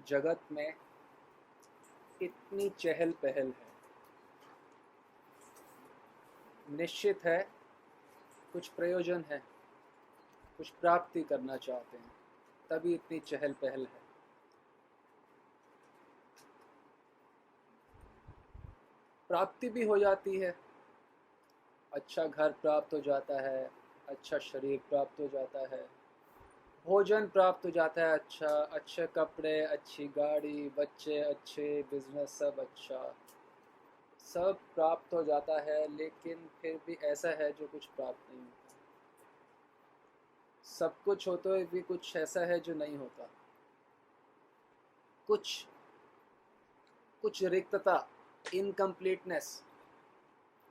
जगत में इतनी चहल पहल है, निश्चित है कुछ प्रयोजन है, कुछ प्राप्ति करना चाहते हैं, तभी इतनी चहल पहल है। प्राप्ति भी हो जाती है, अच्छा घर प्राप्त हो जाता है, अच्छा शरीर प्राप्त हो जाता है, भोजन प्राप्त हो जाता है, अच्छा अच्छे कपड़े, अच्छी गाड़ी, बच्चे अच्छे, बिजनेस सब अच्छा, सब प्राप्त हो जाता है। लेकिन फिर भी ऐसा है जो कुछ प्राप्त नहीं होता। सब कुछ होते हुए भी कुछ ऐसा है जो नहीं होता। कुछ कुछ रिक्तता, इनकम्प्लीटनेस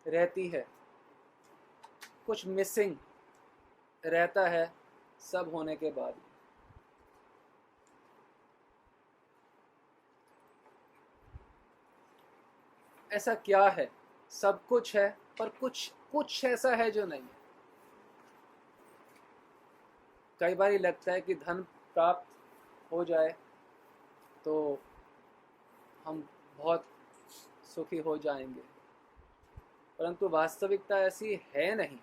रहती है, कुछ मिसिंग रहता है सब होने के बाद। ऐसा क्या है? सब कुछ है पर कुछ कुछ ऐसा है जो नहीं है। कई बार ही लगता है कि धन प्राप्त हो जाए तो हम बहुत सुखी हो जाएंगे, परंतु वास्तविकता ऐसी है नहीं।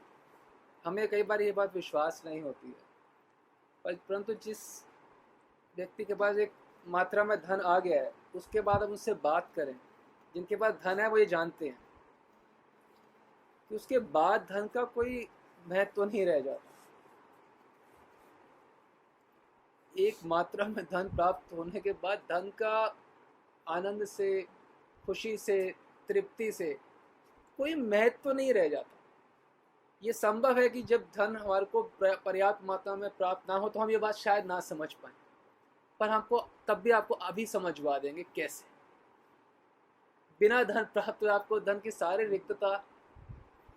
हमें कई बार ये बात विश्वास नहीं होती है, परंतु जिस व्यक्ति के पास एक मात्रा में धन आ गया है, उसके बाद हम उससे बात करें, जिनके पास धन है वो ये जानते हैं कि उसके बाद धन का कोई महत्व तो नहीं रह जाता। एक मात्रा में धन प्राप्त होने के बाद धन का आनंद से, खुशी से, तृप्ति से कोई महत्व नहीं रह जाता। ये संभव है कि जब धन हमारे को पर्याप्त मात्रा में प्राप्त ना हो तो हम ये बात शायद ना समझ पाए, पर हमको तब भी आपको अभी समझवा देंगे कैसे। बिना धन प्राप्त हुए आपको धन की सारी रिक्तता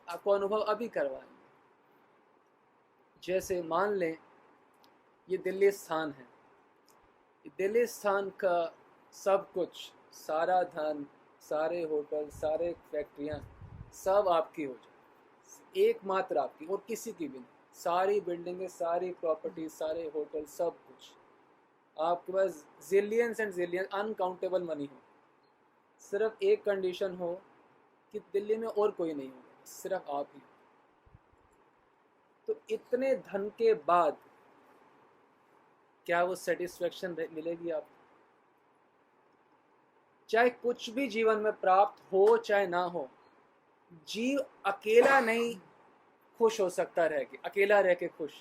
आपको अनुभव अभी करवाएंगे। जैसे मान लें ये दिल्ली स्थान है, दिल्ली स्थान का सब कुछ, सारा धन, सारे होटल, सारे फैक्ट्रियाँ सब आपकी हो जाए, एकमात्र आपकी और किसी की भी नहीं। सारी बिल्डिंगें, सारी प्रॉपर्टी, सारे होटल, सब कुछ आपके पास, zillions and zillions, uncountable money हो। सिर्फ एक कंडीशन हो कि दिल्ली में और कोई नहीं होगा, सिर्फ आप ही। तो इतने धन के बाद क्या वो सेटिस्फेक्शन मिलेगी आपको? चाहे कुछ भी जीवन में प्राप्त हो चाहे ना हो, जीव अकेला नहीं खुश हो सकता रह के, अकेला रह के खुश।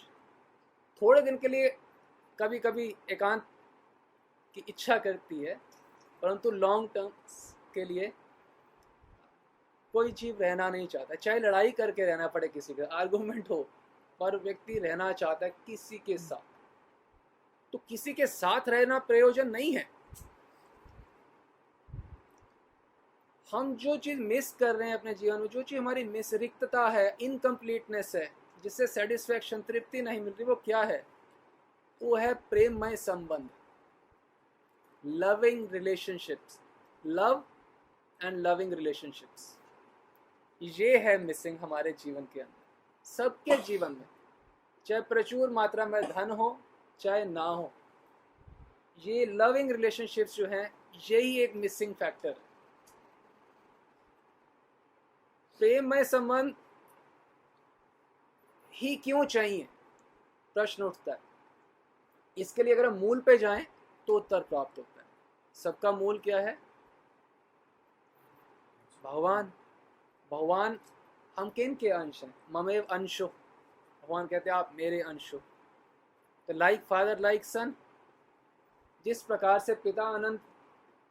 थोड़े दिन के लिए कभी कभी एकांत की इच्छा करती है, परंतु लॉन्ग टर्म के लिए कोई जीव रहना नहीं चाहता। चाहे लड़ाई करके रहना पड़े, किसी का आर्गुमेंट हो, पर व्यक्ति रहना चाहता है किसी के साथ। तो किसी के साथ रहना प्रयोजन नहीं है। हम जो चीज़ मिस कर रहे हैं अपने जीवन में, जो चीज़ हमारी मिस, रिक्तता है, इनकम्प्लीटनेस है, जिससे सेटिस्फेक्शन, तृप्ति नहीं मिल रही, वो क्या है? वो है प्रेममय संबंध, loving relationships, love and loving relationships. ये है मिसिंग हमारे जीवन के अंदर, सबके जीवन में, चाहे प्रचुर मात्रा में धन हो चाहे ना हो। ये लविंग रिलेशनशिप्स जो हैं, यही एक मिसिंग फैक्टर है। प्रेममय संबंध ही क्यों चाहिए, प्रश्न उठता है। इसके लिए अगर हम मूल पे जाएं तो उत्तर प्राप्त होता है। सबका मूल क्या है? भगवान। भगवान हम किन के अंश हैं? ममेव अंशो। भगवान कहते हैं आप मेरे अंश हो। तो लाइक फादर लाइक सन, जिस प्रकार से पिता आनंद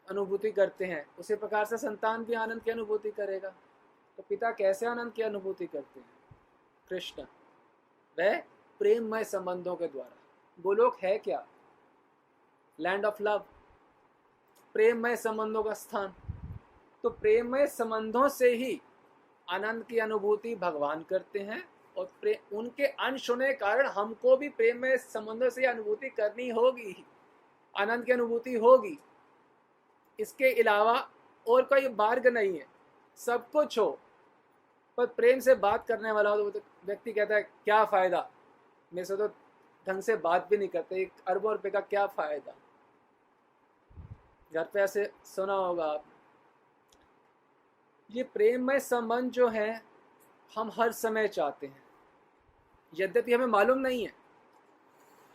अनुभूति करते हैं, उसी प्रकार से संतान भी आनंद की अनुभूति करेगा। तो पिता कैसे आनंद की अनुभूति करते हैं? कृष्ण, वह प्रेममय संबंधों के द्वारा। गोलोक है क्या? लैंड ऑफ लव, प्रेममय संबंधों का स्थान। तो प्रेममय संबंधों से ही आनंद की अनुभूति भगवान करते हैं, और उनके अंश होने के कारण हमको भी प्रेममय संबंधों से अनुभूति करनी होगी, आनंद की अनुभूति होगी। इसके अलावा और कोई मार्ग नहीं है। सब कुछ हो पर प्रेम से बात करने वाला हो तो व्यक्ति कहता है क्या फ़ायदा, मेरे से तो ढंग से बात भी नहीं करते, 1 अरबों रुपए का क्या फ़ायदा। घर पे ऐसे सुना होगा आप। ये प्रेममय संबंध जो है हम हर समय चाहते हैं, यद्यपि हमें मालूम नहीं है,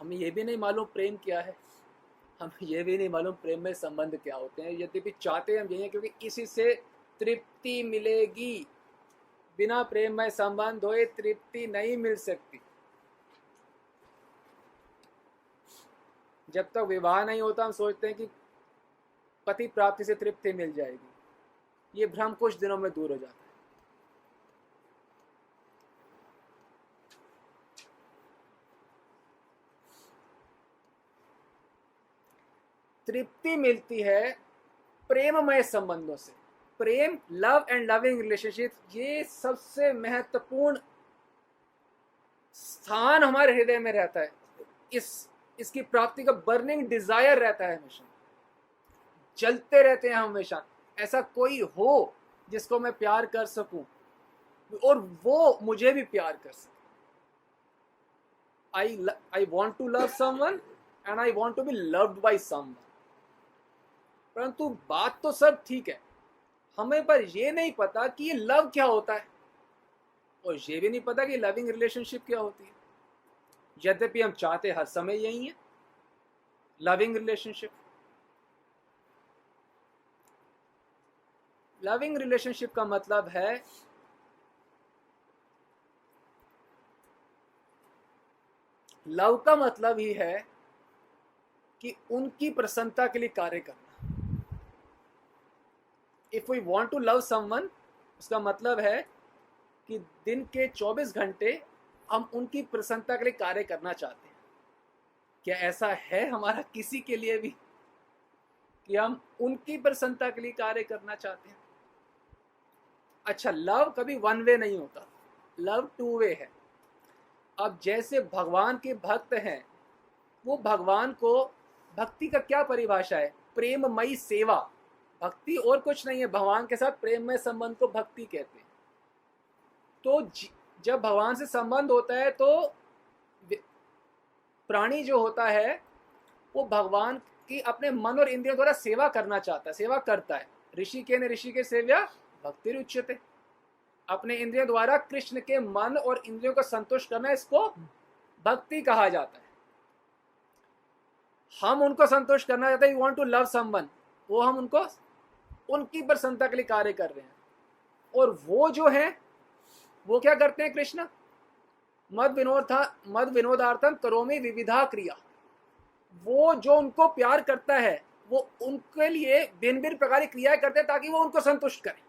हमें ये भी नहीं मालूम प्रेम क्या है, हमें ये भी नहीं मालूम प्रेम में संबंध क्या होते हैं, यद्यपि चाहते हम यही हैं क्योंकि इसी से तृप्ति मिलेगी। बिना प्रेम में संबंध होए तृप्ति नहीं मिल सकती। जब तक विवाह नहीं होता हम सोचते हैं कि पति प्राप्ति से तृप्ति मिल जाएगी। ये भ्रम कुछ दिनों में दूर हो जाता है। तृप्ति मिलती है प्रेममय संबंधों से। प्रेम, लव एंड लविंग रिलेशनशिप, ये सबसे महत्वपूर्ण स्थान हमारे हृदय में रहता है। इसकी प्राप्ति का बर्निंग डिजायर रहता है, हमेशा जलते रहते हैं हमेशा। ऐसा कोई हो जिसको मैं प्यार कर सकूं और वो मुझे भी प्यार कर सके। I want to love someone and I want to be loved by someone। परंतु बात तो सब ठीक है, हमें पर ये नहीं पता कि ये लव क्या होता है और ये भी नहीं पता कि लविंग रिलेशनशिप क्या होती है, यद्यपि हम चाहते हर समय यही है, लविंग रिलेशनशिप। लविंग रिलेशनशिप का मतलब है लव का मतलब ही है कि उनकी प्रसन्नता के लिए कार्य करना। If we want to love someone, उसका मतलब है कि दिन के 24 घंटे हम उनकी प्रसन्नता के लिए कार्य करना चाहते हैं। क्या ऐसा है हमारा किसी के लिए भी कि हम उनकी प्रसन्नता के लिए कार्य करना चाहते हैं? अच्छा, लव कभी वन वे नहीं होता, लव टू वे है। अब जैसे भगवान के भक्त हैं, वो भगवान को, भक्ति का क्या परिभाषा है? प्रेममयी सेवा। भक्ति और कुछ नहीं है, भगवान के साथ प्रेममय संबंध को भक्ति कहते हैं। तो जब भगवान से संबंध होता है तो प्राणी जो होता है वो भगवान की अपने मन और इंद्रियों द्वारा सेवा करना चाहता है, सेवा करता है। ऋषि के सेव्या भक्ति उच्यते। अपने इंद्रियों द्वारा कृष्ण के मन और इंद्रियों को संतुष्ट करना, इसको भक्ति कहा जाता है। हम उनको संतुष्ट करना चाहते हैं, we want to love someone, वो हम उनको उनकी प्रसन्नता के लिए कार्य कर रहे हैं। और वो जो है वो क्या करते हैं? कृष्ण मद विनोदार्थम करोमि विविधा क्रिया। वो जो उनको प्यार करता है वो उनके लिए भिन्न भिन्न प्रकार की क्रियाएं करते हैं ताकि वो उनको संतुष्ट करें।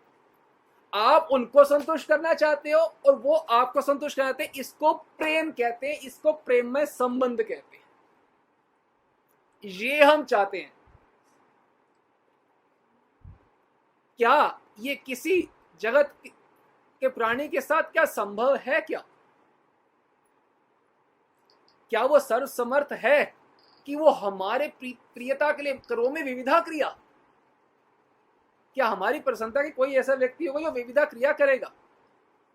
आप उनको संतुष्ट करना चाहते हो और वो आपको संतुष्ट करना चाहते हैं। इसको प्रेम कहते हैं, इसको प्रेममय संबंध कहते हैं। ये हम चाहते हैं। क्या ये किसी जगत के प्राणी के साथ क्या संभव है? क्या वो सर्वसमर्थ है कि वो हमारे प्रियता के लिए करोमि विविधा क्रिया? क्या हमारी प्रसन्नता की कोई ऐसा व्यक्ति होगा जो विविधा क्रिया करेगा?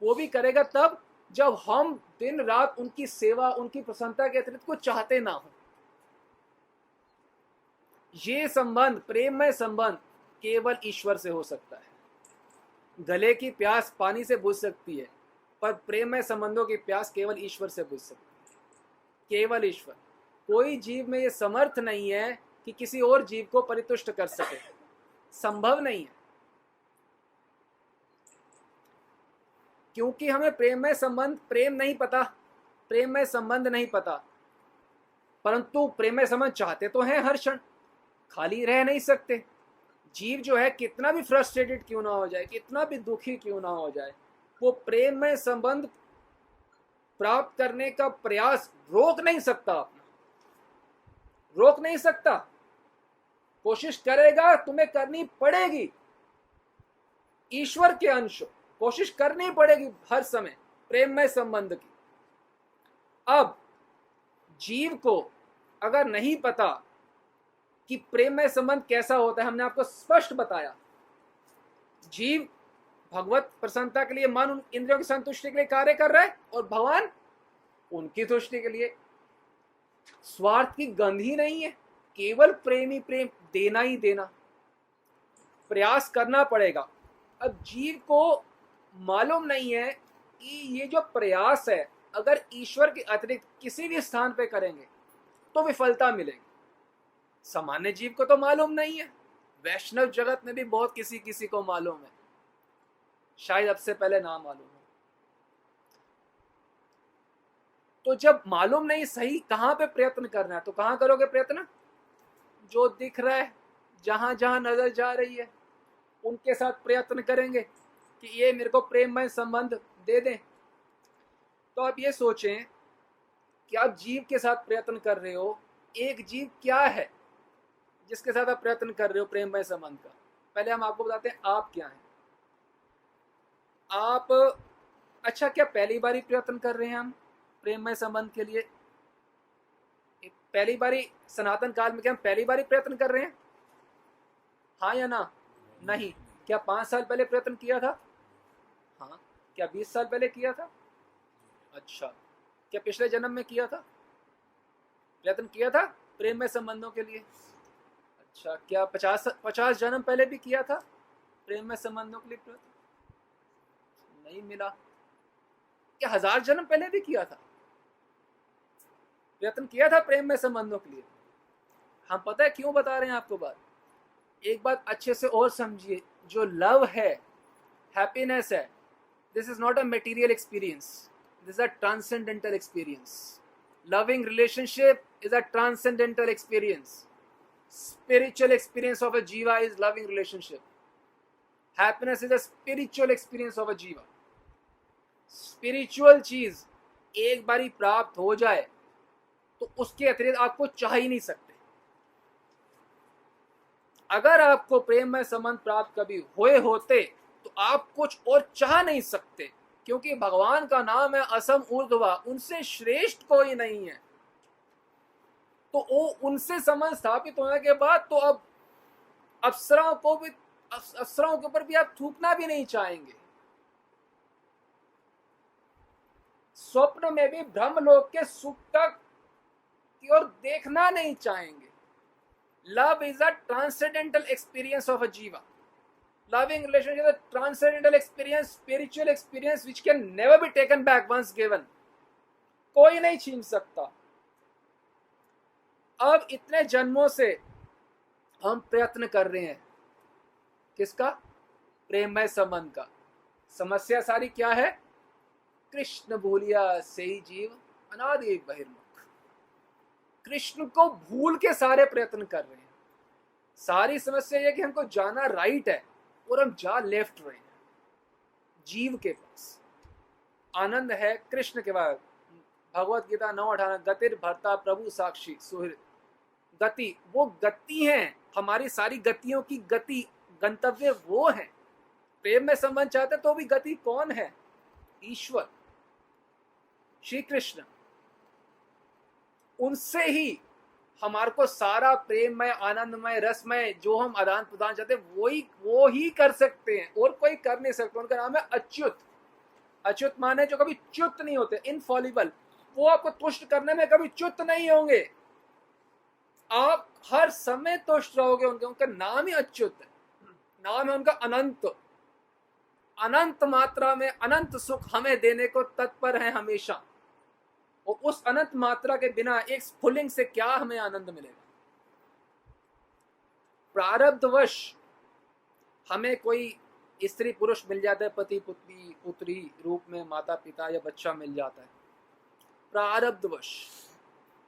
वो भी करेगा तब जब हम दिन रात उनकी सेवा, उनकी प्रसन्नता के अतिरिक्त को चाहते ना हो। ये संबंध, प्रेममय संबंध, केवल ईश्वर से हो सकता है। गले की प्यास पानी से बुझ सकती है, पर प्रेममय संबंधों की प्यास केवल ईश्वर से बुझ सकती है। केवल ईश्वर। कोई जीव में ये समर्थ नहीं है कि किसी और जीव को परितुष्ट कर सके, संभव नहीं है। क्योंकि हमें प्रेममय संबंध, प्रेममय संबंध नहीं पता। परंतु प्रेममय संबंध चाहते तो हैं, हर क्षण खाली रह नहीं सकते। जीव जो है कितना भी फ्रस्ट्रेटेड क्यों ना हो जाए, कितना भी दुखी क्यों ना हो जाए, वो प्रेममय संबंध प्राप्त करने का प्रयास रोक नहीं सकता। अपना रोक नहीं सकता। कोशिश करेगा, तुम्हें करनी पड़ेगी। ईश्वर के अंश कोशिश करनी पड़ेगी हर समय प्रेममय संबंध की। अब जीव को अगर नहीं पता कि प्रेममय संबंध कैसा होता है, हमने आपको स्पष्ट बताया। जीव भगवत प्रसन्नता के लिए, मन इंद्रियों की संतुष्टि के लिए कार्य कर रहा है और भगवान उनकी तुष्टि के लिए। स्वार्थ की गंध ही नहीं है, केवल प्रेम ही प्रेम, देना ही देना। प्रयास करना पड़ेगा। अब जीव को मालूम नहीं है कि ये जो प्रयास है अगर ईश्वर के अतिरिक्त किसी भी स्थान पे करेंगे तो विफलता मिलेगी। सामान्य जीव को तो मालूम नहीं है, वैष्णव जगत में भी बहुत किसी किसी को मालूम है, शायद अब से पहले ना मालूम हो। तो जब मालूम नहीं सही कहां पे प्रयत्न करना है, तो कहां करोगे प्रयत्न? जो दिख रहा है, जहां जहां नजर जा रही है उनके साथ प्रयत्न करेंगे कि ये मेरे को प्रेममय संबंध दे दें। तो आप ये सोचें कि आप जीव के साथ प्रयत्न कर रहे हो। एक जीव क्या है जिसके साथ आप प्रयत्न कर रहे हो प्रेममय संबंध का? पहले हम आपको बताते हैं आप क्या हैं। आप अच्छा, क्या पहली बारी प्रयत्न कर रहे हैं हम प्रेममय संबंध के लिए? पहली बारी सनातन काल में क्या हम पहली बारी प्रयत्न कर रहे हैं? हाँ या ना? नहीं। क्या 5 साल पहले प्रयत्न किया था? हाँ। क्या 20 साल पहले किया था? अच्छा। क्या पिछले जन्म में किया था? प्रयत्न किया था प्रेममय संबंधों के लिए? अच्छा। क्या 50 जन्म पहले भी किया था प्रेममय संबंधों के लिए प्रयत्न? नहीं मिला। क्या 1000 जन्म पहले भी किया था प्रयत्न किया था प्रेममय संबंधों के लिए? हम पता है क्यों बता रहे हैं आपको बात? एक बात अच्छे से और समझिए, जो लव है, हैप्पीनेस है, this is not a material experience, this is a transcendental experience. Loving relationship is a transcendental experience. Spiritual experience of a jiva is loving relationship. Happiness is a spiritual experience of a jiva. Spiritual चीज एक बारी प्राप्त हो जाए तो उसके अतिरिक्त आपको चाह ही नहीं सकते। अगर आपको प्रेममय संबंध प्राप्त कभी हुए होते तो आप कुछ और चाह नहीं सकते, क्योंकि भगवान का नाम है असम ऊर्ध्वा, उनसे श्रेष्ठ कोई नहीं है। तो वो उनसे संबंध स्थापित होने के बाद तो अब अप्सराओं के ऊपर भी आप थूकना भी नहीं चाहेंगे। स्वप्न में भी ब्रह्मलोक के सुख तक की ओर देखना नहीं चाहेंगे। Love is a transcendental experience of a jiva. Loving relationship is a transcendental experience, spiritual experience which can never be taken back once given. कोई नहीं छीन सकता। अब इतने जन्मों से हम प्रयत्न कर रहे हैं किसका? प्रेममय संबंध का। समस्या सारी क्या है? कृष्ण भूलिया से ही जीव अनादि बहिर्मुख। कृष्ण को भूल के सारे प्रयत्न कर रहे हैं। सारी समस्या यह कि हमको जाना राइट है और हम जा लेफ्ट रहे हैं। जीव के पास आनंद है कृष्ण के बाद। भगवत गीता 9:18 गतिर भरता प्रभु साक्षी सुहृद। गति, वो गति है, हमारी सारी गतियों की गति, गंतव्य वो है। प्रेम में संबंध चाहते तो भी गति कौन है? ईश्वर, श्री कृष्ण। उनसे ही हमारे को सारा प्रेममय, आनंदमय, रसमय जो हम आदान प्रदान चाहते वो ही कर सकते हैं, और कोई कर नहीं सकता। उनका नाम है अच्युत। अच्युत माने जो कभी च्युत नहीं होते, इनफॉलिबल। वो आपको तुष्ट करने में कभी च्युत नहीं होंगे, आप हर समय तुष्ट रहोगे उनके। उनका नाम ही अच्युत है, नाम है उनका अनंत। अनंत मात्रा में अनंत सुख हमें देने को तत्पर है हमेशा। और उस अनंत मात्रा के बिना एक स्फुलिंग से क्या हमें आनंद मिलेगा? प्रारब्धवश हमें कोई स्त्री पुरुष मिल जाता है, पति पुत्री रूप में, माता पिता या बच्चा मिल जाता है, प्रारब्धवश।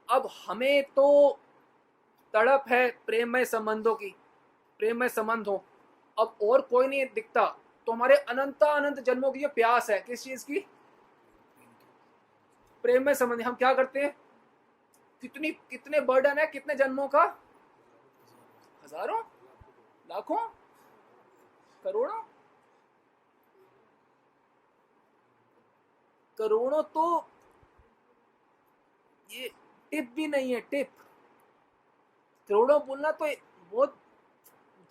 अब हमें तो तड़प है प्रेममय संबंधों की, प्रेममय संबंध हो, अब और कोई नहीं दिखता, तो हमारे अनंत जन्मों की ये प्यास है। किस चीज की? प्रेममय संबंध। हम क्या करते हैं? कितने बर्डन है, कितने जन्मों का? हजारों, लाखों, करोड़ों, करोड़ों तो ये टिप भी नहीं है। टिप करोड़ों बोलना तो वो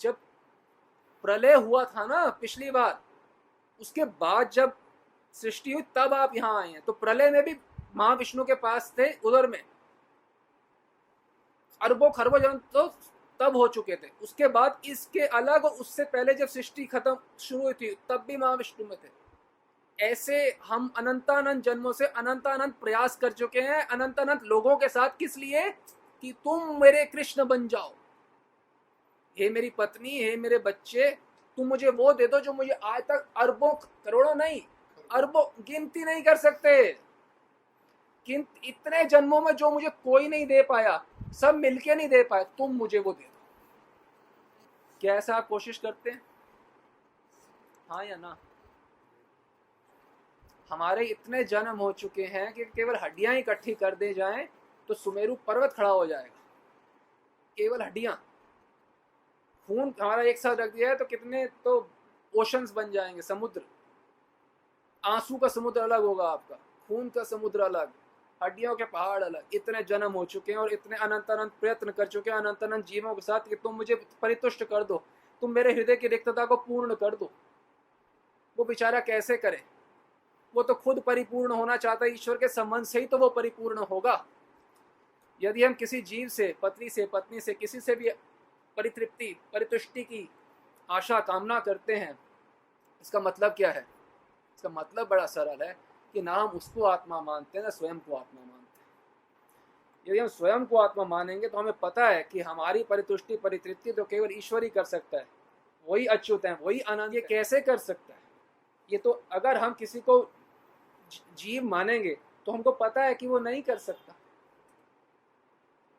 जब प्रलय हुआ था ना पिछली बार, उसके बाद जब सृष्टि हुई तब आप यहां आए हैं। तो प्रलय में भी महाविष्णु के पास थे, उधर में अरबों खरबों जन्म तो तब हो चुके थे। उसके बाद इसके अलग, उससे पहले जब सृष्टि खत्म शुरू हुई थी तब भी महाविष्णु में थे। ऐसे हम अनंतानंत जन्मों से अनंतानंत प्रयास कर चुके हैं अनंतानंत लोगों के साथ। किस लिए? कि तुम मेरे कृष्ण बन जाओ, हे मेरी पत्नी, हे मेरे बच्चे, तुम मुझे वो दे दो जो मुझे आज तक अरबों, करोड़ों नहीं, अरबों, गिनती नहीं कर सकते, इतने जन्मों में जो मुझे कोई नहीं दे पाया, सब मिलके नहीं दे पाए, तुम मुझे वो दे दो। क्या ऐसा आप कोशिश करते हैं? हाँ या ना? हमारे इतने जन्म हो चुके हैं कि केवल हड्डियां इकट्ठी कर दे जाएं तो सुमेरु पर्वत खड़ा हो जाएगा। केवल हड्डियां, खून हमारा एक साथ रख दिया है तो कितने तो ओशंस बन जाएंगे, समुद्र। आंसू का समुद्र अलग होगा आपका, खून का समुद्र अलग, हड्डियों के पहाड़ अलग। इतने जन्म हो चुके हैं और इतने अनंत अनंत प्रयत्न कर चुके हैं अनंत अनंत जीवों के साथ कि तुम मुझे परितुष्ट कर दो, तुम मेरे हृदय की रिक्तता को पूर्ण कर दो। वो बेचारा कैसे करे? वो तो खुद परिपूर्ण होना चाहता है, ईश्वर के संबंध से ही तो वो परिपूर्ण होगा। यदि हम किसी जीव से, पत्नी से, पत्नी से, किसी से भी परितृप्ति, परितुष्टि की आशा, कामना करते हैं, इसका मतलब क्या है? इसका मतलब बड़ा सरल है कि ना हम उसको आत्मा मानते हैं ना स्वयं को आत्मा मानते हैं। यदि हम स्वयं को आत्मा मानेंगे तो हमें पता है कि हमारी परितुष्टि, परितृप्ति तो केवल ईश्वर ही कर सकता है, वही अच्युत है, वही आनंद। ये कैसे कर सकता है? ये तो अगर हम किसी को जीव मानेंगे तो हमको पता है कि वो नहीं कर सकता,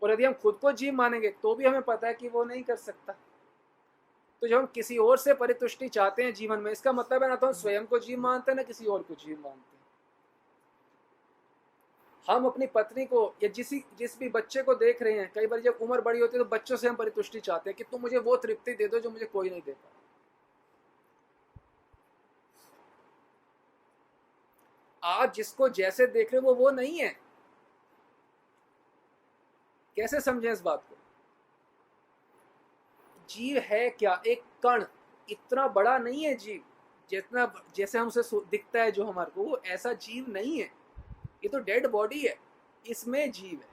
और यदि हम खुद को जीव मानेंगे तो भी हमें पता है कि वो नहीं कर सकता। तो जब हम किसी और से परितुष्टि चाहते हैं जीवन में, इसका मतलब है ना तो हम स्वयं को जीव मानते हैं ना किसी और को जीव मानते हैं। हम अपनी पत्नी को या जिस भी बच्चे को देख रहे हैं, कई बार जब उम्र बड़ी होती है तो बच्चों से हम परितुष्टि चाहते हैं कि तुम मुझे वो तृप्ति दे दो जो मुझे कोई नहीं दे पाता। आज जिसको जैसे देख रहे हो वो नहीं है। कैसे समझें इस बात को? जीव है क्या? एक कण, इतना बड़ा नहीं है जीव, जितना जैसे हमसे दिखता है जो हमारे को, वो ऐसा जीव नहीं है। ये तो डेड बॉडी है, इसमें जीव है।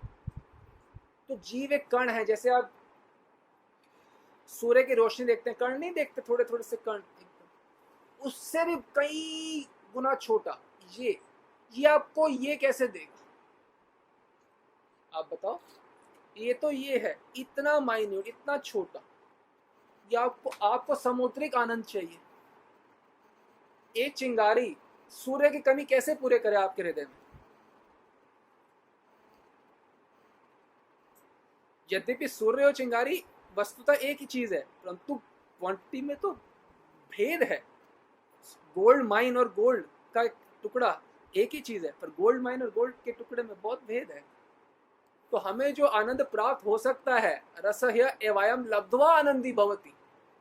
तो जीव एक कण है। जैसे आप सूर्य की रोशनी देखते हैं, कण नहीं देखते, थोड़े थोड़े से कण, उससे भी कई गुना छोटा। ये आपको ये कैसे देगा? आप बताओ। ये तो ये है, इतना माइन्यूट, इतना छोटा। ये आपको समुद्रिक आनंद चाहिए। एक चिंगारी सूर्य की कमी कैसे पूरे करे आपके हृदय में? यद्यपि सूर्य और चिंगारी वस्तुतः एक ही चीज है, परंतु क्वांटिटी में तो भेद है। गोल्ड माइन और गोल्ड का टुकड़ा एक ही चीज है, पर गोल्ड माइन और गोल्ड के टुकड़े में बहुत भेद है। तो हमें जो आनंद प्राप्त हो सकता है, रसह्य एवं लब्ध्वा आनंदी भवति,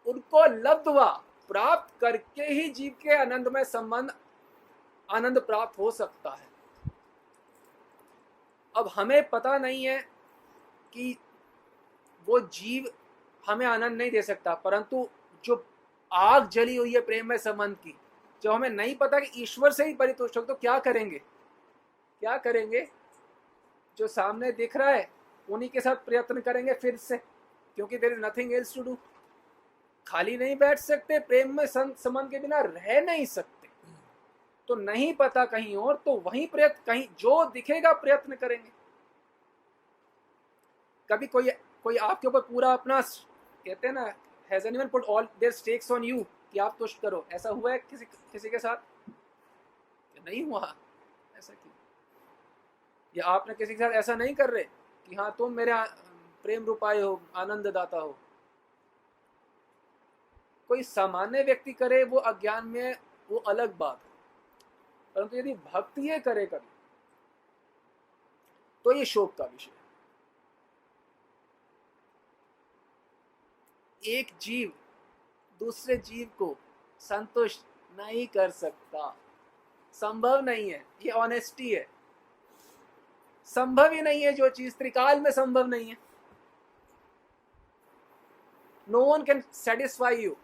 उनको लब्ध्वा, प्राप्त करके ही जीव के आनंद में संबंध, आनंद प्राप्त हो सकता है। अब हमें पता नहीं है कि वो जीव हमें आनंद नहीं दे सकता, परंतु जो आग जली हुई है प्रेम में संबंध की, जो हमें नहीं पता कि ईश्वर से ही परितुष्ट हो, तो क्या करेंगे? क्या करेंगे? जो सामने दिख रहा है उन्हीं के साथ प्रयत्न करेंगे फिर से, क्योंकि there is nothing else to do. खाली नहीं बैठ सकते, प्रेम में संबंध के बिना रह नहीं सकते। तो नहीं पता कहीं और, तो वहीं प्रयत्न, कहीं जो दिखेगा प्रयत्न करेंगे। कभी कोई आपके ऊपर पूरा अपना, कहते हैं ना, has anyone put all their stakes on you, कि आप तुष्ट करो, ऐसा हुआ है किसी के साथ? नहीं हुआ। ऐसा क्यों? या आपने किसी के साथ ऐसा नहीं कर रहे कि हाँ तुम मेरे प्रेम रूपाए हो, आनंद दाता हो? कोई सामान्य व्यक्ति करे वो अज्ञान में, वो अलग बात है, परंतु यदि भक्ति ये करे कभी, तो ये शोक का विषय है। एक जीव दूसरे जीव को संतुष्ट नहीं कर सकता, संभव नहीं है। ये ऑनेस्टी है, संभव ही नहीं है। जो चीज त्रिकाल में संभव नहीं है, no one can satisfy you.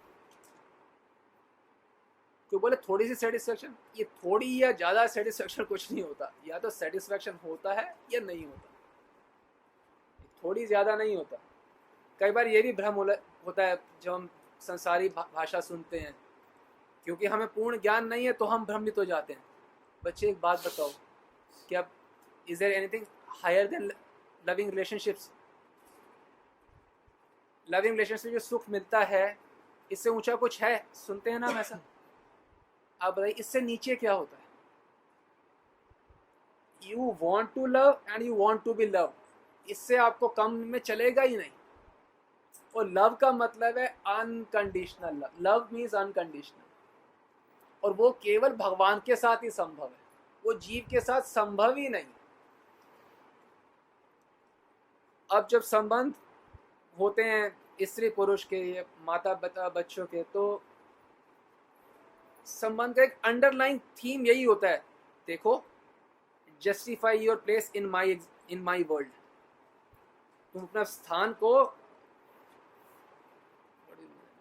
क्यों बोले थोड़ी सी सेटिस्फेक्शन? ये थोड़ी या ज्यादा सेटिस्फेक्शन कुछ नहीं होता, या तो सेटिस्फेक्शन होता है या नहीं होता, थोड़ी ज्यादा नहीं होता। कई बार ये भी भ्रम होता है जब हम संसारी भाषा सुनते हैं, क्योंकि हमें पूर्ण ज्ञान नहीं है तो हम भ्रमित हो जाते हैं। बच्चे एक बात बताओ, क्या is there anything higher than loving relationships? Loving relationship जो सुख मिलता है, इससे ऊंचा कुछ है? सुनते हैं ना हम ऐसा। आप बताइए इससे नीचे क्या होता है? You want to love and you want to be love, इससे आपको कम में चलेगा ही नहीं। और लव का मतलब है unconditional love. Love means unconditional, और वो केवल भगवान के साथ ही संभव है, वो जीव के साथ संभव ही नहीं। अब जब संबंध होते हैं स्त्री पुरुष के, माता पिता बच्चों के, तो संबंध का एक अंडरलाइन थीम यही होता है, देखो, justify your place in my world. तुम अपना स्थान को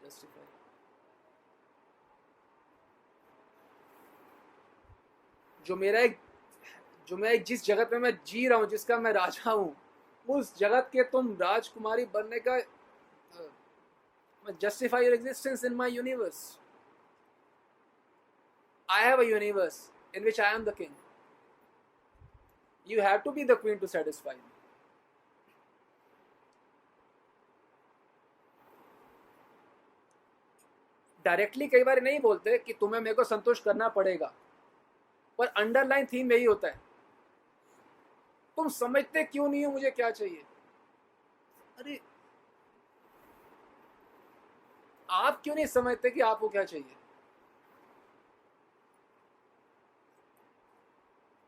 जस्टिफाई, जो मैं जिस जगत में मैं जी रहा हूँ, जिसका मैं राजा हूँ, उस जगत के तुम राजकुमारी बनने का, justify your existence in my universe. I have a universe in which I am the king. You have to be the queen to satisfy me. Directly कई बार नहीं बोलते कि तुम्हें मेरे को संतुष्ट करना पड़ेगा, पर अंडरलाइन थीम यही होता है, तुम समझते क्यों नहीं हो मुझे क्या चाहिए? अरे आप क्यों नहीं समझते कि आपको क्या चाहिए?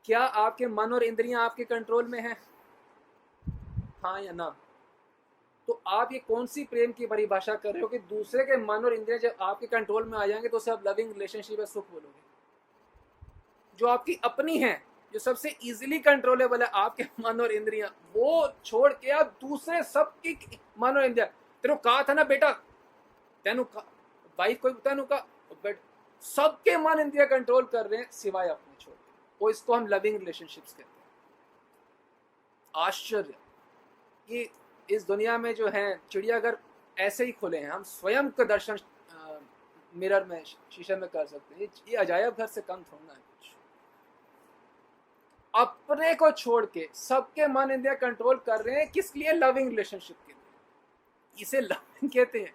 क्या आपके मन और इंद्रियां आपके कंट्रोल में हैं? हाँ या ना? तो आप ये कौन सी प्रेम की परिभाषा कर रहे हो कि दूसरे के मन और इंद्रियां जब आपके कंट्रोल में आ जाएंगे तो उसे आप लविंग रिलेशनशिप में सुख बोलोगे? जो आपकी अपनी है, जो सबसे इजीली कंट्रोलेबल है, आपके मन और इंद्रियां, वो छोड़ के आप दूसरे सबकी मन और इंद्रियां, तेरे को कहा था ना बेटा, तेनू वाइफ कोई तेनू का बेट, सबके मन इंद्रिया कंट्रोल कर रहे हैं सिवाय अपने छोड़, वो इसको हम लविंग रिलेशनशिप्स कहते हैं। आश्चर्य कि इस दुनिया में जो है चिड़ियाघर ऐसे ही खुले हैं, हम स्वयं का दर्शन मिरर में, शीशे में कर सकते हैं। ये अजायब घर से कम थोड़ा है कुछ। अपने को छोड़ के सबके मन इंद्रिया कंट्रोल कर रहे हैं, किस लिए? लविंग रिलेशनशिप के लिए। इसे लविंग कहते हैं।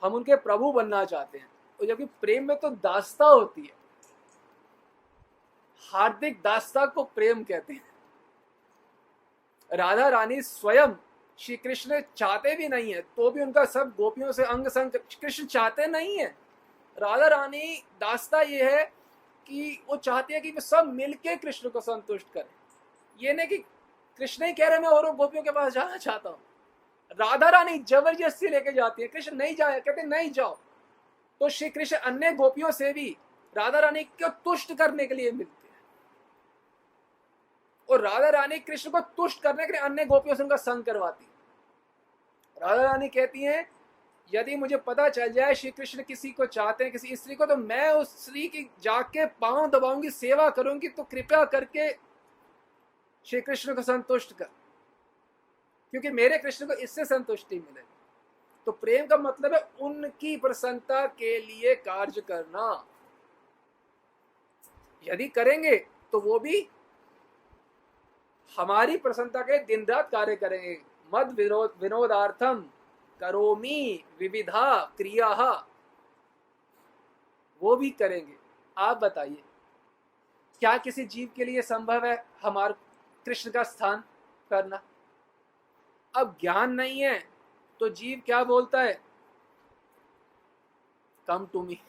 हम उनके प्रभु बनना चाहते हैं, और जबकि प्रेम में तो दास्ता होती है, हार्दिक दास्ता को प्रेम कहते हैं। राधा रानी स्वयं श्री कृष्ण चाहते भी नहीं है तो भी उनका सब गोपियों से अंग संग, कृष्ण चाहते नहीं है। राधा रानी दास्ता ये है कि वो चाहती है कि वे सब मिलके कृष्ण को संतुष्ट करें। ये नहीं कि कृष्ण ही कह रहे मैं और गोपियों के पास जाना चाहता हूँ, राधा रानी जबरदस्ती लेके जाती है, कृष्ण नहीं जाए, कहते नहीं जाओ। तो श्री कृष्ण अन्य गोपियों से भी राधा रानी को तुष्ट करने के लिए मिलते हैं, और राधा रानी कृष्ण को तुष्ट करने के लिए अन्य गोपियों से उनका संग करवाती है। राधा रानी कहती हैं, यदि मुझे पता चल जाए श्री कृष्ण किसी को चाहते हैं, किसी स्त्री को, तो मैं उस स्त्री की जाके पांव दबाऊंगी, सेवा करूंगी, तो कृपया करके श्री कृष्ण को संतुष्ट कर, क्योंकि मेरे कृष्ण को इससे संतुष्टि मिलेगी। तो प्रेम का मतलब है उनकी प्रसन्नता के लिए कार्य करना। यदि करेंगे तो वो भी हमारी प्रसन्नता के दिन रात कार्य करेंगे। मद विनोदार्थम करोमि विविधा क्रिया, वो भी करेंगे। आप बताइए, क्या किसी जीव के लिए संभव है हमारे कृष्ण का स्थान करना? अब ज्ञान नहीं है तो जीव क्या बोलता है? Come to me,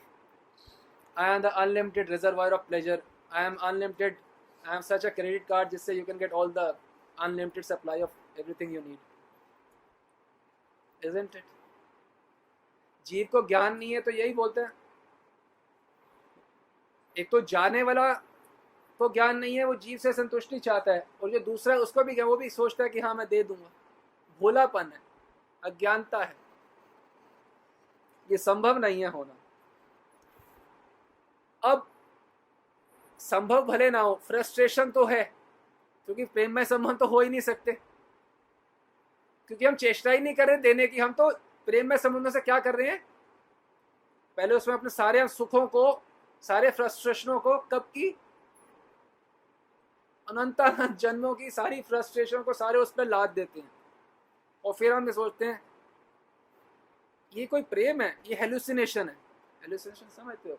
I am the unlimited reservoir of pleasure, I am unlimited, I am such a credit card जिससे you can get all the unlimited supply of everything you need, isn't it? जीव को ज्ञान नहीं है तो यही बोलते हैं। एक तो जाने वाला को ज्ञान नहीं है, वो जीव से संतुष्टि चाहता है, और जो दूसरा है उसको भी, वो भी सोचता है कि हाँ मैं दे दूंगा। भोलापन है, अज्ञानता है, ये संभव नहीं है होना। अब संभव भले ना हो, फ्रस्ट्रेशन तो है, क्योंकि प्रेम में संबंध तो हो ही नहीं सकते। क्योंकि हम चेष्टा ही नहीं कर रहे देने की। हम तो प्रेम में संबंधों से क्या कर रहे हैं, पहले उसमें अपने सारे सुखों को, सारे फ्रस्ट्रेशनों को, कब की, अनंत जन्मों की सारी फ्रस्ट्रेशन को सारे उस पर लाद देते हैं। और फिर हम ये सोचते हैं ये कोई प्रेम है, ये हेलुसिनेशन है। हेलुसिनेशन समझते हो,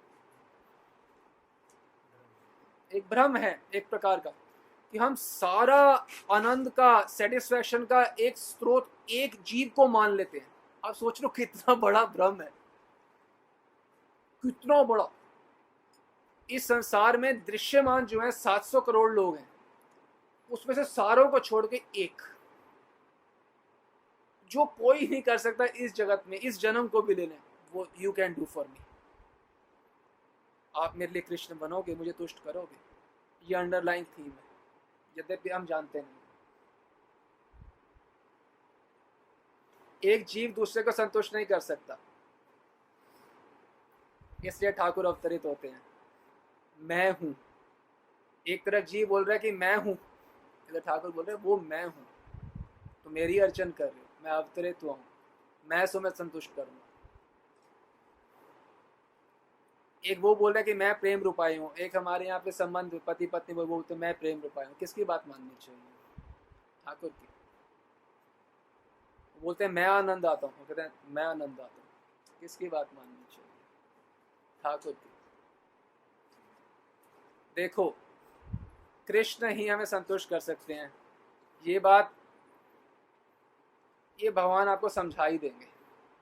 एक भ्रम है एक प्रकार का, कि हम सारा आनंद का, सेटिस्फैक्शन का एक स्रोत एक जीव को मान लेते हैं। आप सोच लो कितना बड़ा भ्रम है, कितना बड़ा। इस संसार में दृश्यमान जो है 700 करोड़ लोग हैं, उसमें से सारों को छोड़ के एक, जो कोई नहीं कर सकता इस जगत में, इस जन्म को भी ले लें, वो you can do for me. आप मेरे लिए कृष्ण बनोगे, मुझे तुष्ट करोगे, ये अंडरलाइन थीम है, यद्यपि हम जानते नहीं। एक जीव दूसरे को संतुष्ट नहीं कर सकता, इसलिए ठाकुर अवतरित होते हैं। मैं हूं, एक तरफ जीव बोल रहा है कि मैं हूं, इधर ठाकुर बोल रहे हैं वो मैं हूं, तो मेरी अर्चन कर रहे हो, मैं अवतरित हुआ हूं, मैं सो मैं संतुष्ट करूंगा। एक वो बोल रहा है कि मैं प्रेम रूपाई हूँ, एक हमारे यहाँ पे संबंध पति पत्नी वो बोलते मैं प्रेम रूपाई हूँ। किसकी बात माननी चाहिए, ठाकुर की। बोलते हैं मैं आनंद आता हूँ, कहते हैं मैं आनंद आता हूँ। किसकी बात माननी चाहिए, ठाकुर की। देखो कृष्ण ही हमें संतुष्ट कर सकते हैं, ये बात ये भगवान आपको समझा ही देंगे।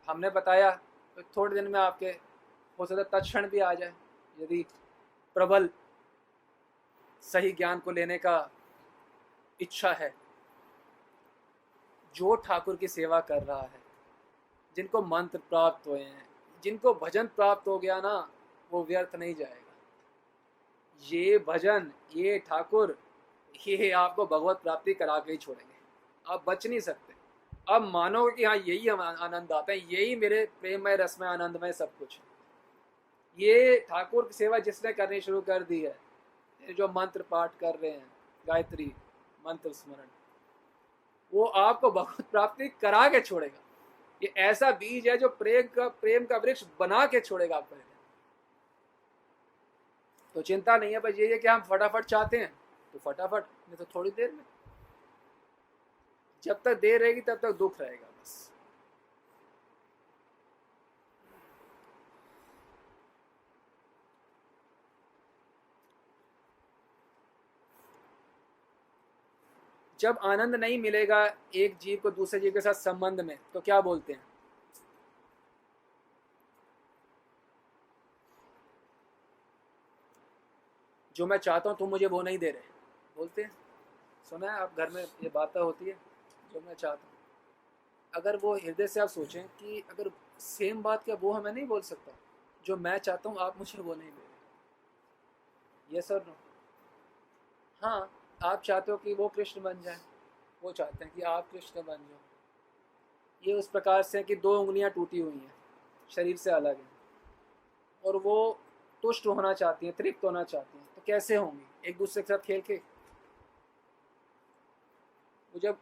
हमने बताया तो थोड़े दिन में आपके हो सकता तत्क्षण भी आ जाए, यदि प्रबल सही ज्ञान को लेने का इच्छा है। जो ठाकुर की सेवा कर रहा है, जिनको मंत्र प्राप्त हुए हैं, जिनको भजन प्राप्त हो गया ना, वो व्यर्थ नहीं जाएगा। ये भजन, ये ठाकुर, ये आपको भगवत प्राप्ति करा के ही छोड़ेंगे, आप बच नहीं सकते। अब मानोगे कि हाँ यही आनंद आता है, यही मेरे प्रेममय रसमय आनंदमय सब कुछ। ये ठाकुर की सेवा जिसने करनी शुरू कर दी है, जो मंत्र पाठ कर रहे हैं, गायत्री मंत्र स्मरण, वो आपको भगवत प्राप्ति करा के छोड़ेगा। ये ऐसा बीज है जो प्रेम का वृक्ष बना के छोड़ेगा आपको। तो चिंता नहीं है, बस ये है कि हम फटाफट चाहते हैं तो फटाफट, नहीं तो थोड़ी देर में। जब तक देर रहेगी तब तक दुख रहेगा बस। जब आनंद नहीं मिलेगा एक जीव को दूसरे जीव के साथ संबंध में, तो क्या बोलते हैं, जो मैं चाहता हूं तुम मुझे वो नहीं दे रहे, बोलते हैं। सुना है आप, घर में ये बातें होती है, जो मैं चाहता हूँ। अगर वो हृदय से आप सोचें कि अगर सेम बात क्या वो हमें नहीं बोल सकता, जो मैं चाहता हूँ आप मुझे वो नहीं दे रहे, ये सर नो। हाँ, आप चाहते हो कि वो कृष्ण बन जाए, वो चाहते हैं कि आप कृष्ण बन जाओ। ये उस प्रकार से कि दो उंगलियां टूटी हुई हैं, शरीर से अलग हैं, और वो तुष्ट होना चाहती हैं, तृप्त होना चाहती हैं, तो कैसे होंगी एक दूसरे के साथ खेल के। वो जब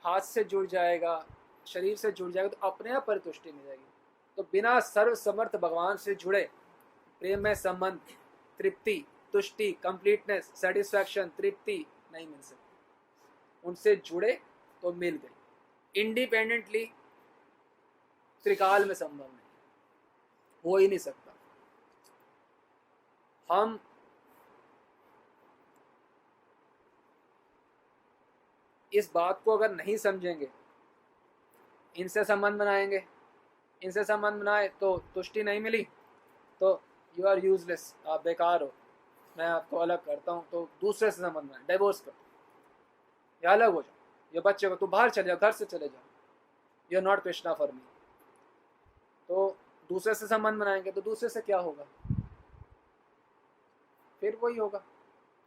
हाथ से जुड़ जाएगा, शरीर से जुड़ जाएगा, तो अपने आप परितुष्टि मिल जाएगी। तो बिना सर्व समर्थ भगवान से जुड़े प्रेम में संबंध, तृप्ति, तुष्टि, कंप्लीटनेस, सेटिस्फैक्शन, तृप्ति नहीं मिल सकती। उनसे जुड़े तो मिल गई, इंडिपेंडेंटली त्रिकाल में संभव नहीं, हो ही नहीं सकता। हम इस बात को अगर नहीं समझेंगे, इनसे संबंध बनाएंगे, इनसे संबंध बनाए तो तुष्टि नहीं मिली, तो यू आर यूजलेस, आप बेकार हो, मैं आपको अलग करता हूँ, तो दूसरे से संबंध बनाए, डिवोर्स कर, या अलग हो जाओ, ये बच्चे को, तू बाहर चले जाओ, घर से चले जाओ, you are not Krishna for me. तो दूसरे से संबंध बनाएंगे तो दूसरे से क्या होगा, फिर वही होगा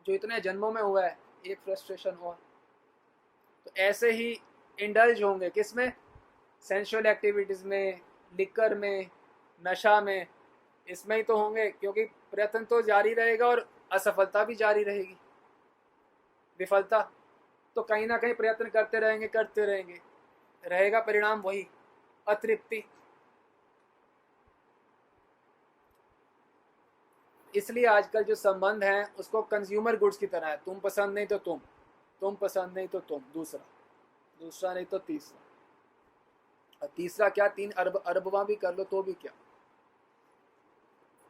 जो इतने जन्मों में हुआ है, एक फ्रस्ट्रेशन और। तो ऐसे ही इंडल्ज होंगे किसमें, सेंसुअल एक्टिविटीज़ में, लिकर में, नशा में, इसमें ही तो होंगे, क्योंकि प्रयत्न तो जारी रहेगा और असफलता भी जारी रहेगी, विफलता। तो कहीं ना कहीं प्रयत्न करते रहेंगे, करते रहेंगे, रहेगा परिणाम वही, अतृप्ति। इसलिए आजकल जो संबंध है उसको कंज्यूमर गुड्स की तरह है, तुम पसंद नहीं तो तुम पसंद नहीं तो तुम, दूसरा, दूसरा नहीं तो तीसरा, और तीसरा क्या 3 अरबवा भी कर लो तो भी क्या।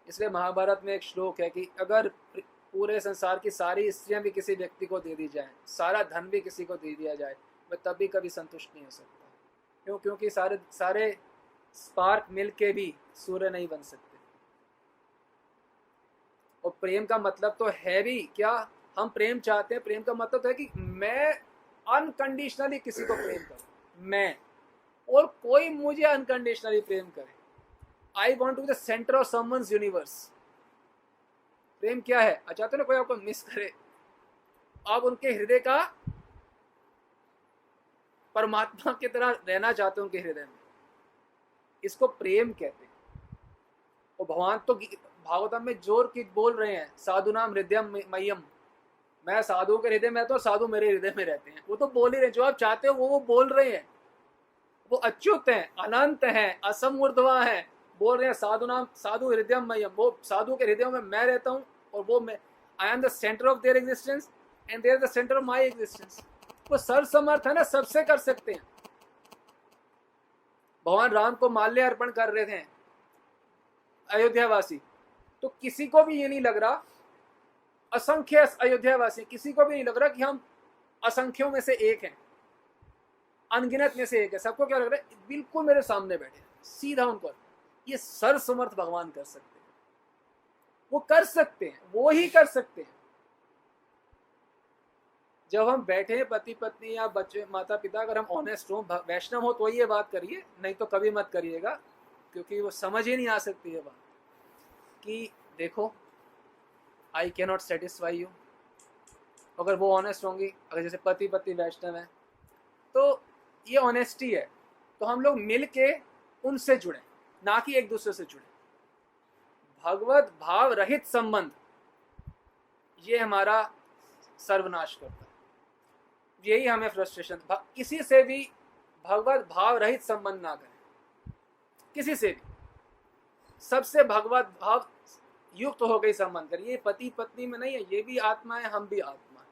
इसलिए महाभारत में एक श्लोक है कि अगर पूरे संसार की सारी स्त्रियां भी किसी व्यक्ति को दे दी जाए, सारा धन भी किसी को दे दिया जाए, मैं तब भी कभी संतुष्ट नहीं हो सकता। क्यों? क्योंकि सारे सारे स्पार्क मिल के भी सूर्य नहीं बन सकते। और प्रेम का मतलब तो है भी क्या, हम प्रेम चाहते हैं, प्रेम का मतलब तो है कि मैं अनकंडीशनली किसी को प्रेम करूं, मैं, और कोई मुझे अनकंडीशनली प्रेम करे। I want to be the centre of someone's universe. प्रेम क्या है? चाहते ना कोई आपको मिस करे, आप उनके हृदय का परमात्मा की तरह रहना चाहते हो उनके हृदय में, इसको प्रेम कहते हैं। और भगवान तो भागवतम में जोर की बोल रहे हैं, साधु नाम हृदयम मय्यम, मैं साधुओं के हृदय में रहता हूँ, साधु मेरे हृदय में रहते हैं। वो तो बोल ही रहे, जो आप चाहते हो वो बोल रहे हैं। वो अच्युत हैं, अनंत हैं, असमूर्धवा हैं, बोल रहे हैं साधु नाम, साधु हृदयम मय्यम, वो साधु के हृदयों में मैं रहता हूँ, और वो मैं, I am the centre of their existence and they are the centre of my existence. वो सर्वसमर्थ है ना, सबसे कर सकते हैं। भगवान राम को माल्य अर्पण कर रहे थे अयोध्यावासी, तो किसी को भी ये नहीं लग रहा, असंख्य अयोध्यावासी, किसी को भी नहीं लग रहा कि हम असंख्यों में से एक हैं, अनगिनत में से एक है। सबको क्या लग रहा है, बिल्कुल मेरे सामने बैठे, सीधा उनको। ये सर्वसमर्थ भगवान कर सकते हैं, वो कर सकते हैं, वो ही कर सकते हैं। जब हम बैठे पति पत्नी या बच्चे माता पिता, अगर हम ऑनेस्ट हो, वैष्णव हो तो ये बात करिए, नहीं तो कभी मत करिएगा, क्योंकि वो समझ ही नहीं आ सकती है बात कि देखो I can not satisfy you. अगर वो ऑनेस्ट होंगी, अगर जैसे पति पत्नी वैष्णव है तो ये ऑनेस्टी है, तो हम लोग मिल के उनसे जुड़े, ना कि एक दूसरे से जुड़े। भगवत भाव रहित संबंध ये हमारा सर्वनाश करता है, यही हमें फ्रस्ट्रेशन। किसी से भी भगवत भाव रहित संबंध ना करें, किसी से भी, सबसे भगवत भाव युक्त हो गई संबंध करिए। पति पत्नी में नहीं है, ये भी आत्मा है, हम भी आत्मा है,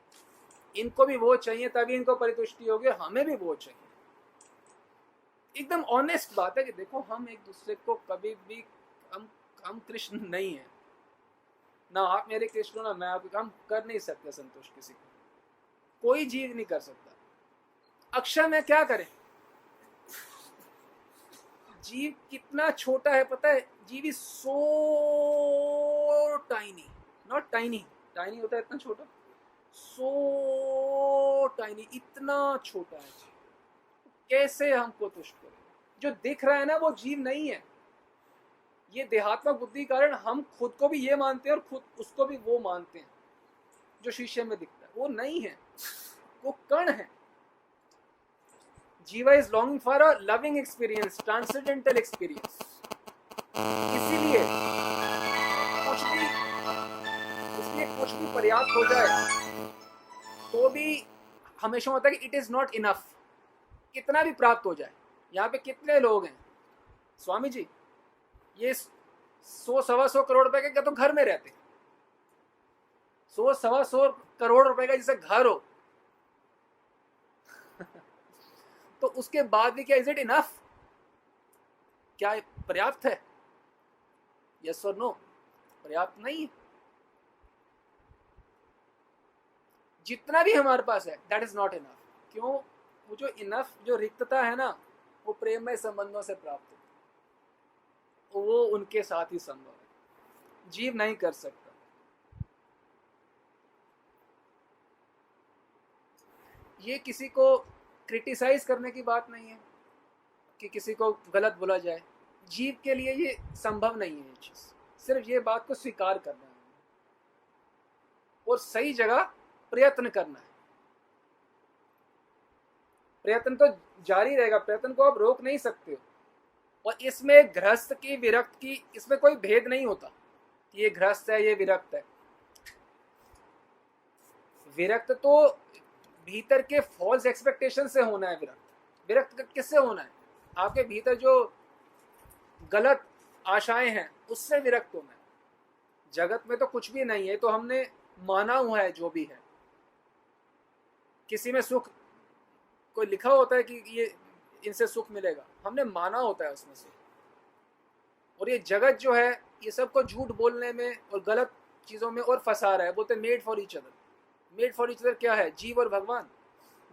इनको भी वो चाहिए तभी इनको परितुष्टि होगी, हमें भी वो चाहिए। एकदम ऑनेस्ट बात है कि देखो हम एक दूसरे को कभी भी, हम कृष्ण नहीं है ना, आप मेरे कृष्ण ना मैं आपके, हम कर नहीं सकते संतुष्ट किसी को, कोई जीव नहीं कर सकता। अक्षय में क्या करें, जीव कितना छोटा है पता है, जीव is so tiny, not tiny, tiny होता है इतना छोटा, सो टाइनी, इतना छोटा है जीव, कैसे हमको तुष्ट करें? जो दिख रहा है ना वो जीव नहीं है। ये देहात्मक बुद्धि कारण हम खुद को भी ये मानते हैं और खुद उसको भी वो मानते हैं, जो शीशे में दिखता है वो नहीं है, वो कण है। जीवा is longing for a loving experience, transcendental experience. इसीलिए कुछ भी पर्याप्त हो जाए तो भी हमेशा होता है कि इट इज नॉट इनफ, कितना भी प्राप्त हो जाए। यहाँ पे कितने लोग हैं स्वामी जी, ये 100-125 करोड़ रुपए के तो घर में रहते, 100-125 करोड़ रुपए का जैसे घर हो तो उसके बाद भी क्या इज इट इनफ, क्या पर्याप्त है? यस और नो, पर्याप्त नहीं है। जितना भी हमारे पास है दैट इज नॉट इनफ। क्यों? वो जो इनफ, जो रिक्तता है ना, वो प्रेममय संबंधों से प्राप्त हो, वो उनके साथ ही संभव है, जीव नहीं कर सकता। ये किसी को क्रिटिसाइज करने की बात नहीं है कि किसी को गलत बोला जाए, जीव के लिए ये संभव नहीं है ये चीज, सिर्फ ये बात को स्वीकार करना है और सही जगह प्रयत्न करना है। प्रयत्न तो जारी रहेगा, प्रयत्न को आप रोक नहीं सकते हो। और इसमें गृहस्थ की विरक्त की, इसमें कोई भेद नहीं होता कि ये गृहस्थ है ये विरक्त है। विरक्त तो भीतर के फॉल्स एक्सपेक्टेशन से होना है विरक्त, विरक्त किससे होना है? आपके भीतर जो गलत आशाएं हैं उससे विरक्त होना है। जगत में तो कुछ भी नहीं है, तो हमने माना हुआ है जो भी है। किसी में सुख कोई लिखा होता है कि ये इनसे सुख मिलेगा, हमने माना होता है उसमें से। और ये जगत जो है ये सबको झूठ बोलने में और गलत चीज़ों में और फंसा रहा है। बोलते हैं made for each other. Made for each other क्या है? जीव और भगवान,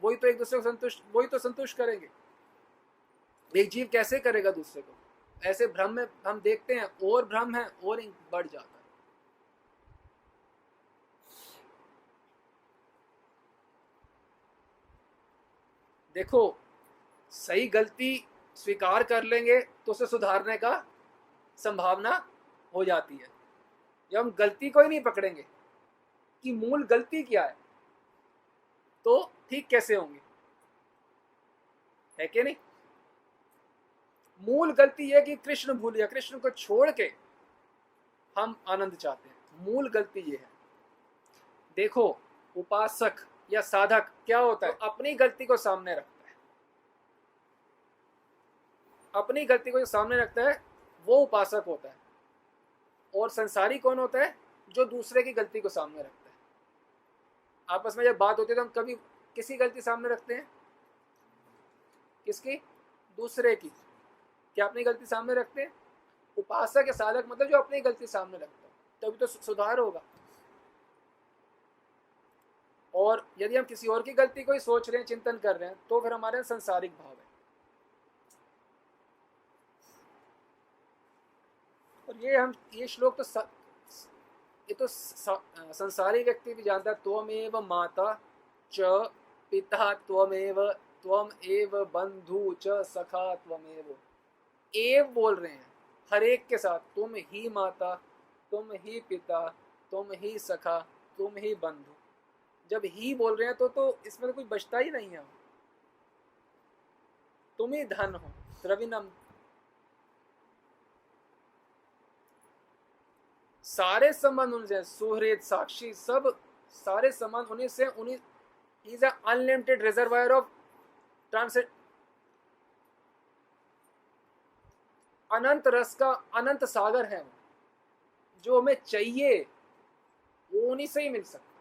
वही तो एक दूसरे को संतुष्ट, वही तो संतुष्ट करेंगे। एक जीव कैसे करेगा दूसरे को? ऐसे भ्रम में हम देखते हैं, और भ्रम है और बढ़ जाता है। देखो, सही गलती स्वीकार कर लेंगे तो उसे सुधारने का संभावना हो जाती है। जब हम गलती को ही नहीं पकड़ेंगे कि मूल गलती क्या है, तो ठीक कैसे होंगे? है कि नहीं? मूल गलती यह कि कृष्ण भूल गया, कृष्ण को छोड़ के हम आनंद चाहते हैं। मूल गलती ये है। देखो, उपासक या साधक क्या होता है? अपनी गलती को सामने रखता है। अपनी गलती को जो सामने रखता है वो उपासक होता है। और संसारी कौन होता है? जो दूसरे की गलती को सामने रखता है। आपस में जब बात होती है तो हम कभी किसी गलती सामने रखते हैं? किसकी? दूसरे की। क्या अपनी गलती सामने रखते हैं? उपासक या साधक मतलब जो अपनी गलती सामने रखता है, तभी तो सुधार होगा। और यदि हम किसी और की गलती को ही सोच रहे हैं, चिंतन कर रहे हैं, तो फिर हमारे संसारिक भाव है। और ये श्लोक तो ये तो संसारी व्यक्ति भी जानता है। त्वमेव माता च पिता त्वमेव त्वम एव बंधु च सखा त्वमेव। एव बोल रहे हैं हर एक के साथ। तुम ही माता, तुम ही पिता, तुम ही सखा, तुम ही बंधु। जब ही बोल रहे हैं तो इसमें तो कुछ बचता ही नहीं है। तुम ही धन हो, द्रविणम। सारे संबंध उनसे, सुहृद साक्षी, सब सारे संबंध उन्हीं से। उन्हीं is unlimited reservoir of transcend, अनंत रस का अनंत सागर है। जो हमें चाहिए वो उन्हीं से ही मिल सकता है।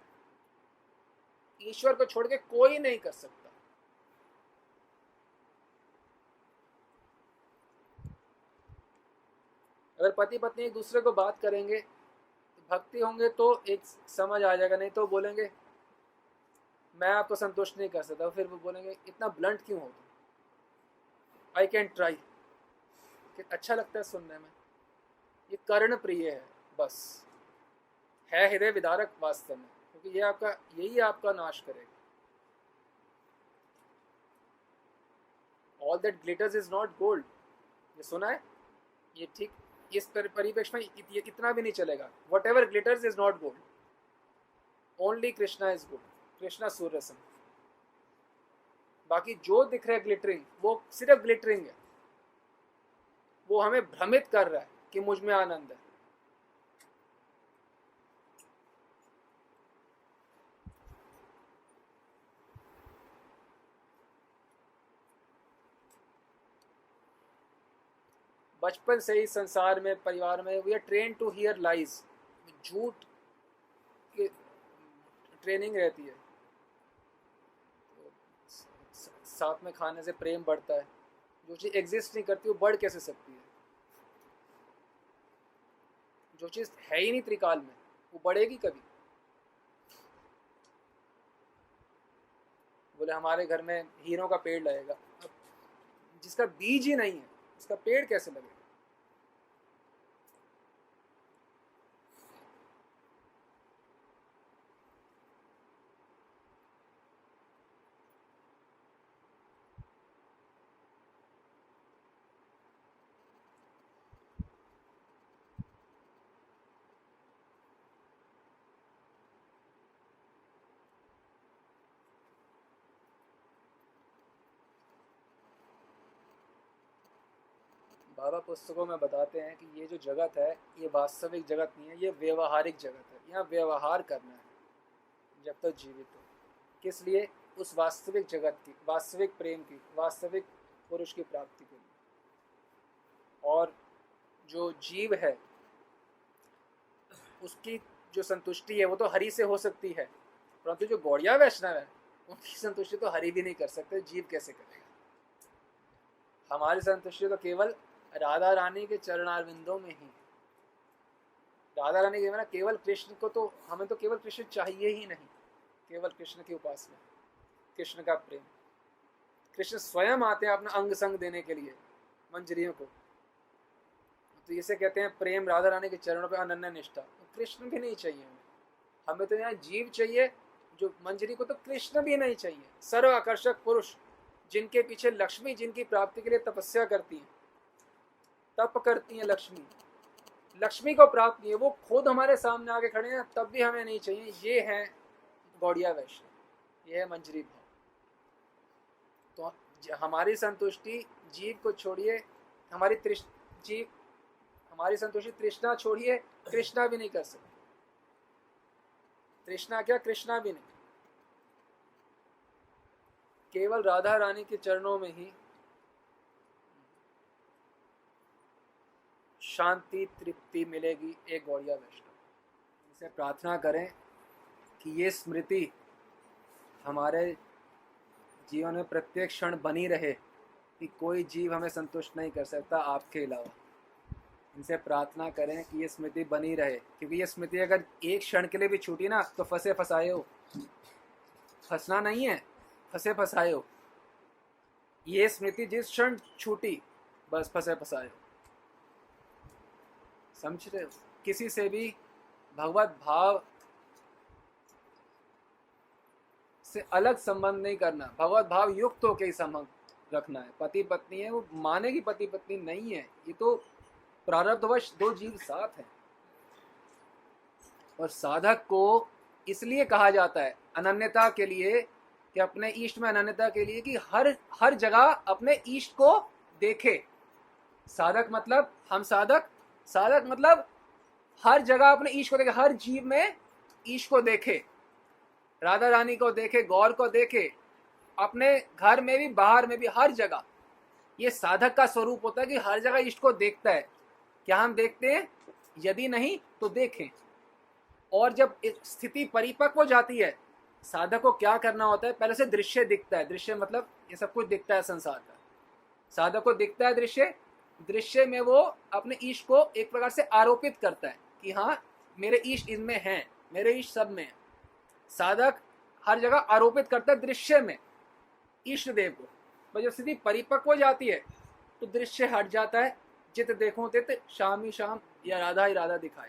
ईश्वर को छोड़ के कोई नहीं कर सकता। अगर पति पत्नी एक दूसरे को बात करेंगे, तो भक्ति होंगे तो एक समझ आ जाएगा। नहीं तो बोलेंगे मैं आपको संतुष्ट नहीं कर सकता, फिर वो बोलेंगे इतना ब्लंट क्यों हो तुम? I can try. अच्छा लगता है सुनने में। ये कर्ण प्रिय है, बस है हृदय विदारक वास्तव में, क्योंकि ये आपका, यही आपका नाश करेगा। All that glitters is not gold. ये सुना है? ये ठीक इस परिप्रेक्ष्य में ये इतना भी नहीं चलेगा। Whatever glitters is not gold, only Krishna is gold. Krishna सूर्य सम। बाकी जो दिख रहा है ग्लिटरिंग, वो सिर्फ ग्लिटरिंग है। वो हमें भ्रमित कर रहा है कि मुझ में आनंद है। बचपन से ही संसार में, परिवार में we are train to hear lies. झूठ की ट्रेनिंग रहती है। साथ में खाने से प्रेम बढ़ता है। जो चीज़ एग्जिस्ट नहीं करती वो बढ़ कैसे सकती है? जो चीज़ है ही नहीं त्रिकाल में, वो बढ़ेगी कभी? बोले हमारे घर में हीरों का पेड़ लगेगा। अब जिसका बीज ही नहीं है उसका पेड़ कैसे लगेगा? बाबा पुस्तकों में बताते हैं कि ये जो जगत है ये वास्तविक जगत नहीं है, ये व्यवहारिक जगत है। यहाँ व्यवहार करना है जब तक जीवित हो। किस लिए? उस वास्तविक जगत की, वास्तविक प्रेम की, वास्तविक पुरुष की प्राप्ति के लिए। और जो जीव है उसकी जो संतुष्टि है वो तो हरि से हो सकती है, परंतु जो गौड़िया वैष्णव है उनकी संतुष्टि तो हरि भी नहीं कर सकते, जीव कैसे करेगा। हमारी संतुष्टि तो केवल राधा रानी के चरणारविंदों में ही। राधा रानी के बिना केवल कृष्ण को तो, हमें तो केवल कृष्ण चाहिए ही नहीं, केवल कृष्ण की उपासना, कृष्ण का प्रेम। कृष्ण स्वयं आते हैं अपना अंग संग देने के लिए मंजरियों को, तो इसे कहते हैं प्रेम, राधा रानी के चरणों पर अनन्य निष्ठा। तो कृष्ण भी नहीं चाहिए हमें तो यहाँ जीव चाहिए, जो मंजरी को तो कृष्ण भी नहीं चाहिए। सर्व आकर्षक पुरुष जिनके पीछे लक्ष्मी, जिनकी प्राप्ति के लिए तपस्या करती है, तप करती है, लक्ष्मी को प्राप्त नहीं है, वो खुद हमारे सामने आके खड़े हैं तब भी हमें नहीं चाहिए। ये है गौड़िया वैष्णव, ये है मंजरी भाव। तो हमारी संतुष्टि जीव को छोड़िए, हमारी संतुष्टि तृष्णा छोड़िए, कृष्णा भी नहीं कर सकते। तृष्णा क्या, कृष्णा भी नहीं। केवल राधा रानी के चरणों में ही शांति तृप्ति मिलेगी एक गौड़िया वैष्णव। इसे प्रार्थना करें कि ये स्मृति हमारे जीवन में प्रत्येक क्षण बनी रहे कि कोई जीव हमें संतुष्ट नहीं कर सकता आपके अलावा। इनसे प्रार्थना करें कि ये स्मृति बनी रहे, क्योंकि ये स्मृति अगर एक क्षण के लिए भी छूटी ना तो फंसे फंसाए हो। फंसना नहीं है, फंसे फंसाए हो। ये स्मृति जिस क्षण छूटी बस फंसे फंसाए हो। समझ रहे हो? किसी से भी भगवत भाव से अलग संबंध नहीं करना, भगवत भाव युक्त होकर ही संबंध रखना है। पति पत्नी है, वो माने की पति पत्नी नहीं है, ये तो प्रारब्धवश दो जीव साथ हैं। और साधक को इसलिए कहा जाता है अनन्यता के लिए, कि अपने इष्ट में अनन्यता के लिए, कि हर जगह अपने इष्ट को देखे। साधक मतलब हम साधक मतलब हर जगह अपने इष्ट को देखे, हर जीव में इष्ट को देखे, राधा रानी को देखे, गौर को देखे, अपने घर में भी बाहर में भी हर जगह। ये साधक का स्वरूप होता है कि हर जगह इष्ट को देखता है। क्या हम देखते हैं? यदि नहीं तो देखें। और जब स्थिति परिपक्व हो जाती है, साधक को क्या करना होता है? पहले से दृश्य दिखता है। दृश्य मतलब ये सब कुछ दिखता है संसार का। साधक को दिखता है दृश्य में वो अपने ईश को एक प्रकार से आरोपित करता है कि हाँ मेरे ईश इनमें हैं, मेरे ईश सब में है। साधक हर जगह आरोपित करता है दृश्य में इष्ट देव को। पर जब स्थिति परिपक्व हो जाती है तो दृश्य हट जाता है। जित देखो तित शाम ही शाम, या राधा ही राधा दिखाई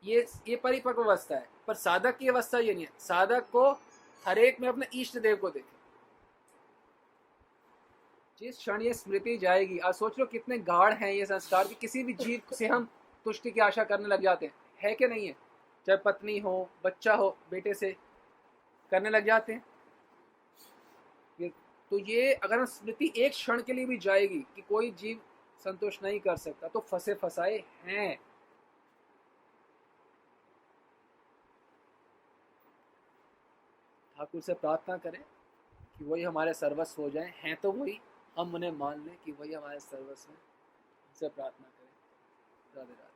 दे। ये परिपक्व अवस्था है। पर साधक की अवस्था ये नहीं है। साधक को हर एक में अपने इष्ट देव को देखे। जिस क्षण ये स्मृति जाएगी, आप सोच लो कितने गाढ़ हैं ये संस्कार कि किसी भी जीव से हम तुष्टि की आशा करने लग जाते हैं, है कि नहीं है? चाहे पत्नी हो, बच्चा हो, बेटे से करने लग जाते हैं। तो ये अगर हम स्मृति एक क्षण के लिए भी जाएगी कि कोई जीव संतोष नहीं कर सकता, तो फंसे फंसाए हैं। ठाकुर से प्रार्थना करें कि वही हमारे सर्वस्व हो जाएं। हैं तो वही, हम उन्हें मान लें कि वही हमारे सर्वस्व हैं। उनसे प्रार्थना करें। राधे राधे।